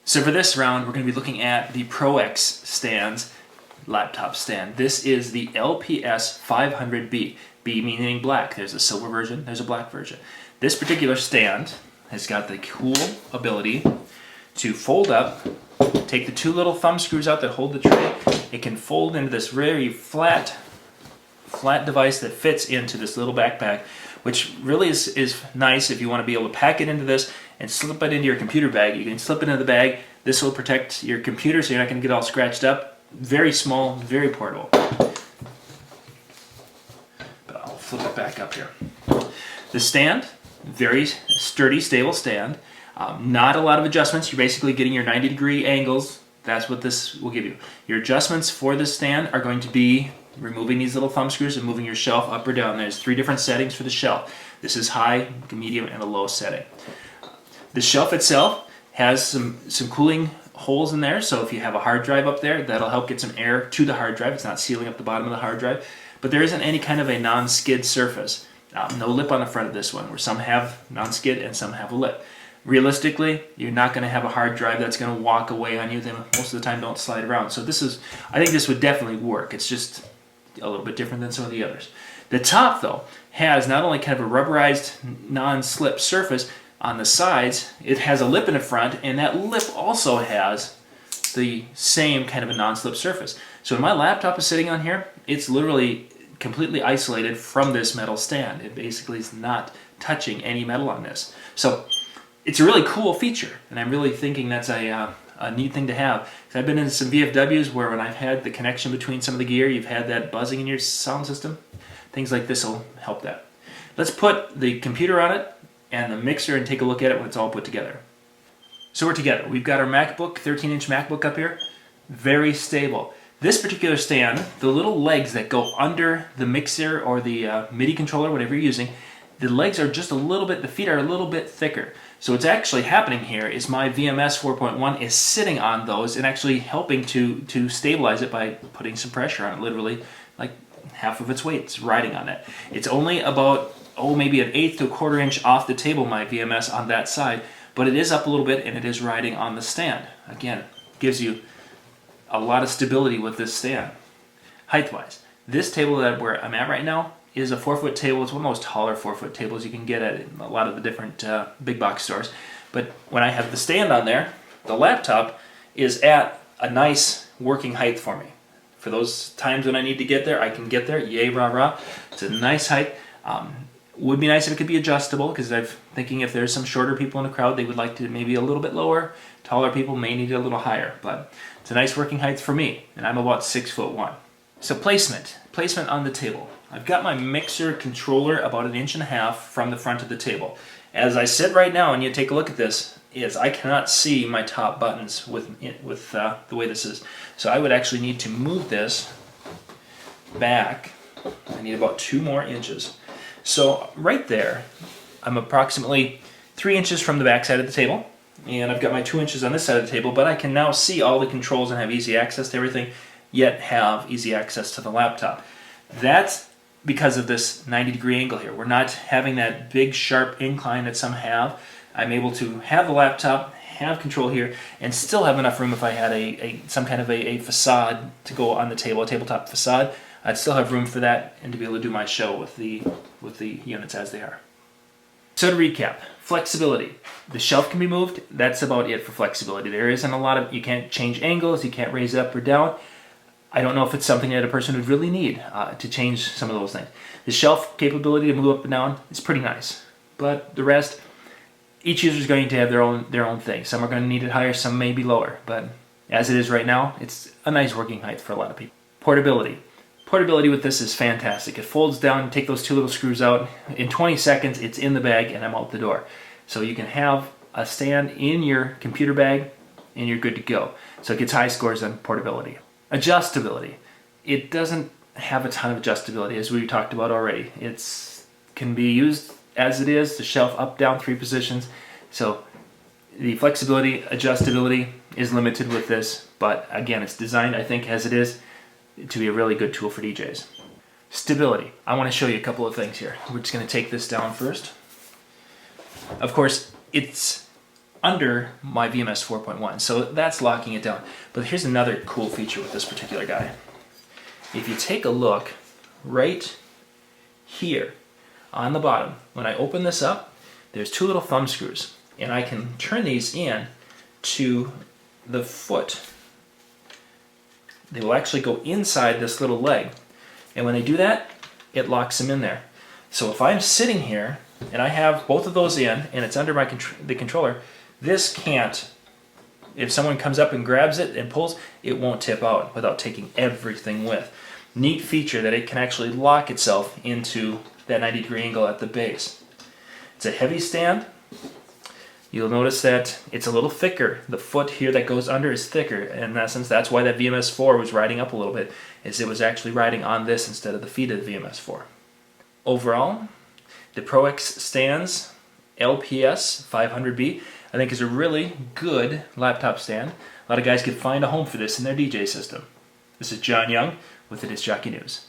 So for this round, we're going to be looking at the ProX Stands laptop stand. This is the LPS500B. B meaning black. There's a silver version, there's a black version. This particular stand has got the cool ability to fold up, take the two little thumb screws out that hold the tray. It can fold into this very flat device that fits into this little backpack, which really is nice if you want to be able to pack it into this and slip it into your computer bag. You can slip it into the bag. This will protect your computer so you're not going to get all scratched up. Very small, very portable. But I'll flip it back up here. The stand, very sturdy, stable stand. Not a lot of adjustments. You're basically getting your 90-degree angles. That's what this will give you. Your adjustments for this stand are going to be removing these little thumb screws and moving your shelf up or down. There's 3 different settings for the shelf. This is high, medium, and a low setting. The shelf itself has some cooling holes in there, so if you have a hard drive up there, that'll help get some air to the hard drive. It's not sealing up the bottom of the hard drive, but there isn't any kind of a non-skid surface. No lip on the front of this one, where some have non-skid and some have a lip. Realistically, you're not going to have a hard drive that's going to walk away on you. They most of the time don't slide around. So I think this would definitely work. It's just a little bit different than some of the others. The top, though, has not only kind of a rubberized non-slip surface on the sides, it has a lip in the front, and that lip also has the same kind of a non-slip surface. So when my laptop is sitting on here, it's literally completely isolated from this metal stand. It basically is not touching any metal on this. So it's a really cool feature, and I'm really thinking that's a neat thing to have. I've been in some VFWs where when I've had the connection between some of the gear, you've had that buzzing in your sound system. Things like this will help that. Let's put the computer on it and the mixer and take a look at it when it's all put together. So we're together. We've got our MacBook, 13-inch MacBook up here. Very stable. This particular stand, the little legs that go under the mixer or the MIDI controller, whatever you're using, the legs are just a little bit, the feet are a little bit thicker. So what's actually happening here is my VMS 4.1 is sitting on those and actually helping to stabilize it by putting some pressure on it, literally like half of its weight is riding on it. It's only about, maybe an 1/8 to 1/4 inch off the table, my VMS on that side, but it is up a little bit and it is riding on the stand. Again, gives you a lot of stability with this stand. Height-wise, this table where I'm at right now is a 4-foot table. It's one of those taller 4-foot tables you can get at a lot of the different big box stores. But when I have the stand on there, the laptop is at a nice working height for me. For those times when I need to get there, I can get there. Yay, rah, rah. It's a nice height. Would be nice if it could be adjustable, because I'm thinking if there's some shorter people in the crowd, they would like to maybe a little bit lower. Taller people may need it a little higher, but it's a nice working height for me, and I'm about 6'1". So placement on the table. I've got my mixer controller about 1.5 inches from the front of the table. As I sit right now, and you take a look at this, I cannot see my top buttons with the way this is. So I would actually need to move this back. I need about 2 more inches. So right there, I'm approximately 3 inches from the back side of the table, and I've got my 2 inches on this side of the table, but I can now see all the controls and have easy access to everything, yet have easy access to the laptop. That's because of this 90-degree angle here. We're not having that big sharp incline that some have. I'm able to have the laptop, have control here, and still have enough room if I had some kind of a facade to go on the table, a tabletop facade. I'd still have room for that and to be able to do my show with the units as they are. So to recap, flexibility. The shelf can be moved. That's about it for flexibility. There isn't a lot of, you can't change angles, you can't raise it up or down. I don't know if it's something that a person would really need to change some of those things. The shelf capability to move up and down is pretty nice, but the rest, each user is going to have their own thing. Some are going to need it higher, some may be lower, but as it is right now, it's a nice working height for a lot of people. Portability. Portability with this is fantastic. It folds down, take those 2 little screws out. In 20 seconds, it's in the bag and I'm out the door. So you can have a stand in your computer bag and you're good to go. So it gets high scores on portability. Adjustability. It doesn't have a ton of adjustability, as we talked about already. It can be used as it is, the shelf up, down, 3 positions. So the flexibility, adjustability is limited with this, but again, it's designed, I think, as it is, to be a really good tool for DJs. Stability. I want to show you a couple of things here. We're just going to take this down first. Of course, it's under my VMS 4.1. So that's locking it down. But here's another cool feature with this particular guy. If you take a look right here on the bottom, when I open this up, there's two little thumb screws. And I can turn these in to the foot. They will actually go inside this little leg. And when they do that, it locks them in there. So if I'm sitting here and I have both of those in and it's under the controller, this can't, if someone comes up and grabs it and pulls, it won't tip out without taking everything with. Neat feature that it can actually lock itself into that 90-degree angle at the base. It's a heavy stand. You'll notice that it's a little thicker. The foot here that goes under is thicker. In essence, that's why that VMS4 was riding up a little bit, is it was actually riding on this instead of the feet of the VMS4. Overall, the ProX Stands LPS500B I think is a really good laptop stand. A lot of guys could find a home for this in their DJ system. This is John Young with the Disc Jockey News.